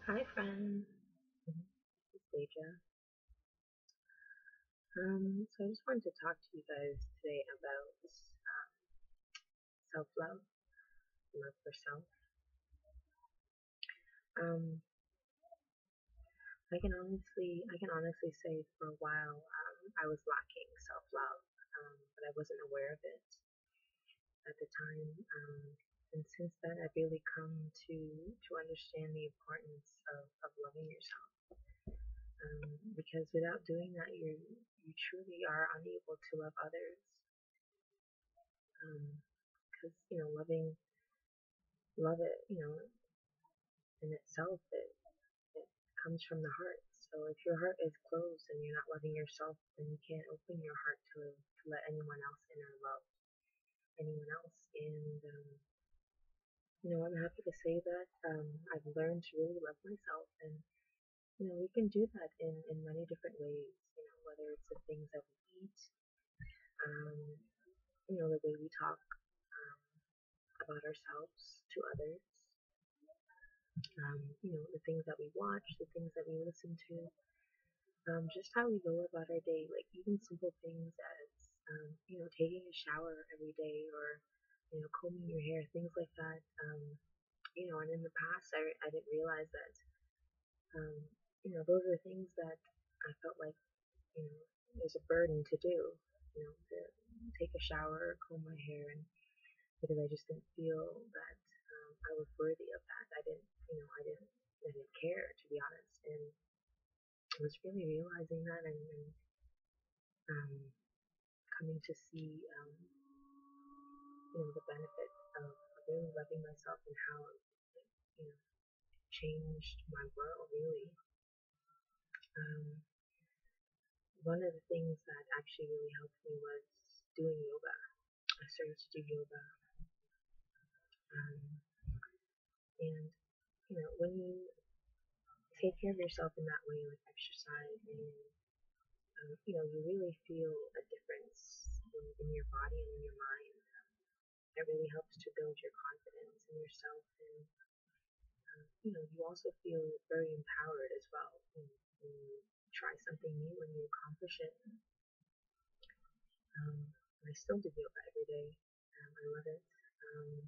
Hi, friend. This is Deja. So I just wanted to talk to you guys today about self-love, love for self. Um, I can honestly say for a while, I was lacking self-love, but I wasn't aware of it at the time. And since then, I've really come to understand the importance of loving yourself. Because without doing that, you truly are unable to love others. Because love it, in itself, it comes from the heart. So if your heart is closed and you're not loving yourself, then you can't open your heart to let anyone else in or love anyone else. And I'm happy to say that I've learned to really love myself, and we can do that in many different ways. Whether it's the things that we eat, um, the way we talk um, about ourselves to others, the things that we watch, the things that we listen to, just how we go about our day, like even simple things as, taking a shower every day or, combing your hair, things like that. And in the past, I didn't realize that, um, those are things that I felt like, you know, it was a burden to do, to take a shower or comb my hair, and because I just didn't feel that I was worthy of that. I didn't care, to be honest. And I was really realizing that, and um, coming to see, the benefit of really loving myself and how it, changed my world, really. Um, One of the things that actually really helped me was doing yoga. I started to do yoga, um, and when you take care of yourself in that way, like exercise, and you really feel a difference in your body and in your mind. It really helps to build your confidence in yourself, and you also feel very empowered as well when you try something new and you accomplish it. I still do yoga every day. I love it. And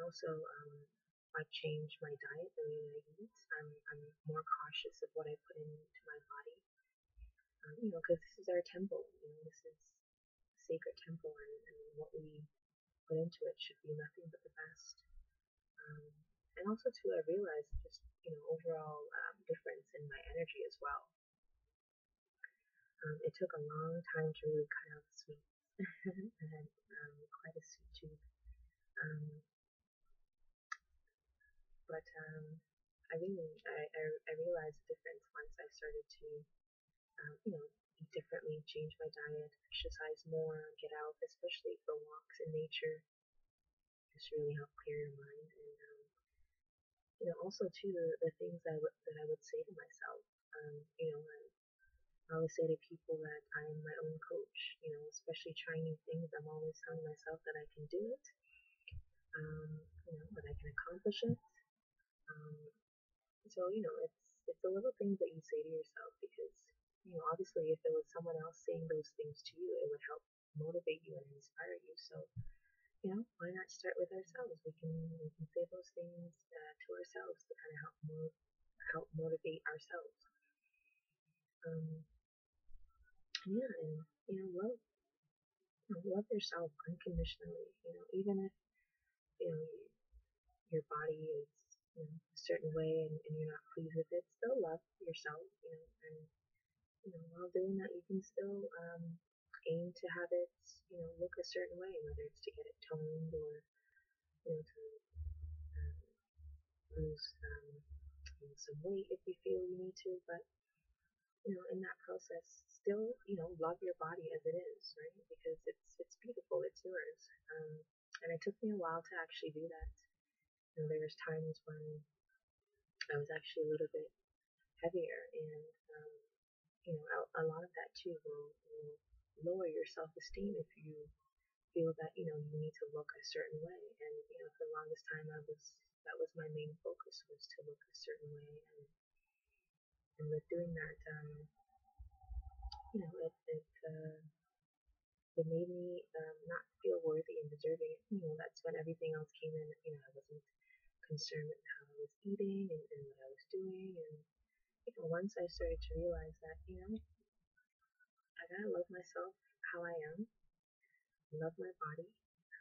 also, I've changed my diet, the way that I eat. I'm more cautious of what I put into my body. Because this is our temple. This is a sacred temple, and what we put into it should be nothing but the best. Um, and also, too, I realized just overall difference in my energy as well. It took a long time to really cut out the sweets. I had quite a sweet tooth, um, but I realized the difference once I started to eat differently, change my diet, exercise more, get out, especially for walks in nature. Just really help clear your mind, and also too the things that I would say to myself. I always say to people that I'm my own coach. Especially trying new things, I'm always telling myself that I can do it, that I can accomplish it. Um, so it's the little things that you say to yourself, because obviously if there was someone else saying those things to you, it would help motivate you and inspire you. So why not start with ourselves? We can say those things to ourselves to kind of help motivate ourselves. Um, yeah, and love yourself unconditionally. Even if you know your body is a certain way, and you're not pleased with it, still love yourself. And while doing that, you can still aim to have it look a certain way, whether it's to get it toned or to um, lose some weight if you feel you need to. But in that process, still love your body as it is, right? Because it's beautiful, it's yours. And it took me a while to actually do that. There was times when I was actually a little bit heavier, and a lot of that too will lower your self-esteem if you feel that you need to look a certain way. And for the longest time, I was that was my main focus, was to look a certain way, and with doing that, it made me not feel worthy and deserving. That's when everything else came in. I wasn't concerned with how I was eating and what I was doing, and once I started to realize that, I gotta love myself how I am, love my body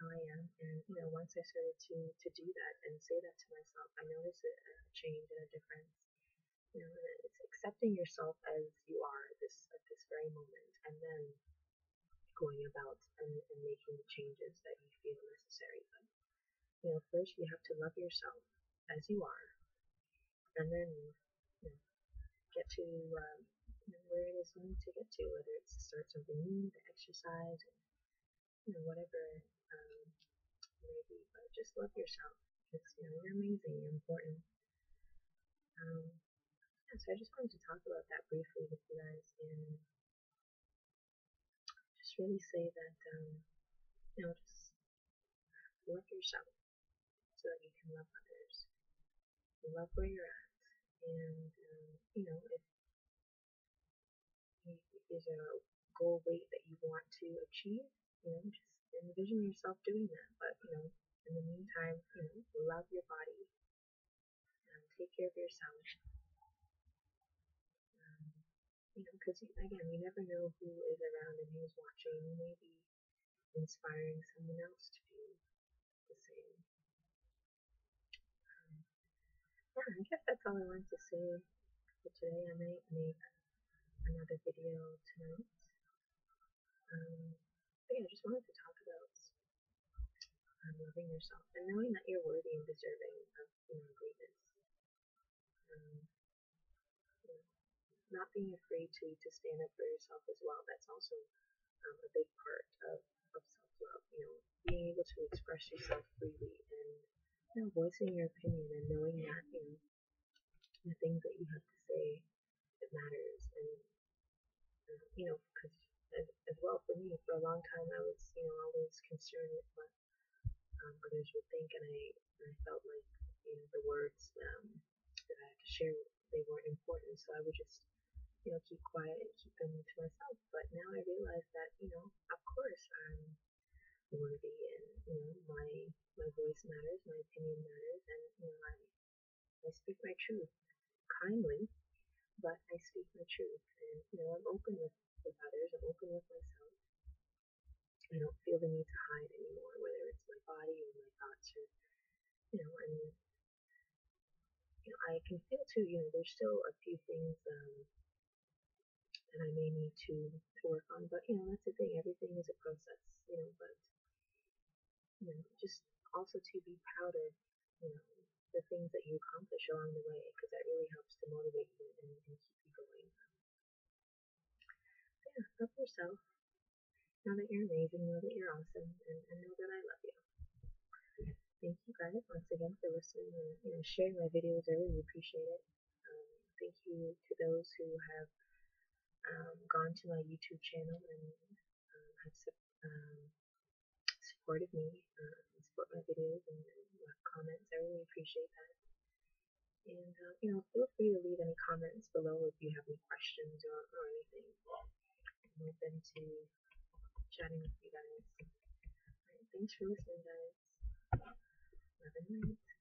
how I am, and once I started to do that and say that to myself, I noticed a change and a difference. And it's accepting yourself as you are at this very moment, and then going about and making the changes that you feel necessary. But first you have to love yourself as you are, and then get to where it is you need to get to, whether it's to start something new, to exercise, or whatever maybe. But just love yourself, because you're amazing, you're important. Yeah, so I just wanted to talk about that briefly with you guys, and just really say that just love yourself so that you can love others. Love where you're at, and if there's a goal weight that you want to achieve, just envision yourself doing that. But in the meantime, love your body, take care of yourself. Because again, you never know who is around and who's watching. You may be inspiring someone else to do the same. Yeah, I guess that's all I wanted to say for today. I might make another video tonight. But yeah, I just wanted to talk about loving yourself and knowing that you're worthy and deserving of greatness. Um, not being afraid to stand up for yourself as well. That's also a big part of self-love. Being able to express yourself freely and voicing your opinion and knowing that the things that you have to say, it matters. And because as well for me, for a long time I was always concerned with what others would think, and I felt like the words that I had to share, they weren't important, so I would just keep quiet and keep them to myself. But now I realize that of course I'm worthy, and my voice matters, my opinion matters, and I speak my truth kindly, but I speak my truth, and I'm open with others, I'm open with myself. I don't feel the need to hide anymore, whether it's my body or my thoughts, or and I can feel too, there's still a few things that I may need to work on, but that's the thing, everything is a process, but just also to be proud of, the things that you accomplish along the way, because that really helps to motivate you and keep you going. So yeah, love yourself. Know that you're amazing, know that you're awesome, and know that I love you. Thank you guys once again for listening and sharing my videos. I really appreciate it. Thank you to those who have gone to my YouTube channel and have supported me, support my videos and left comments. I really appreciate that. And feel free to leave any comments below if you have any questions or anything. I'm open to chatting with you guys. Alright, thanks for listening, guys. Love and light.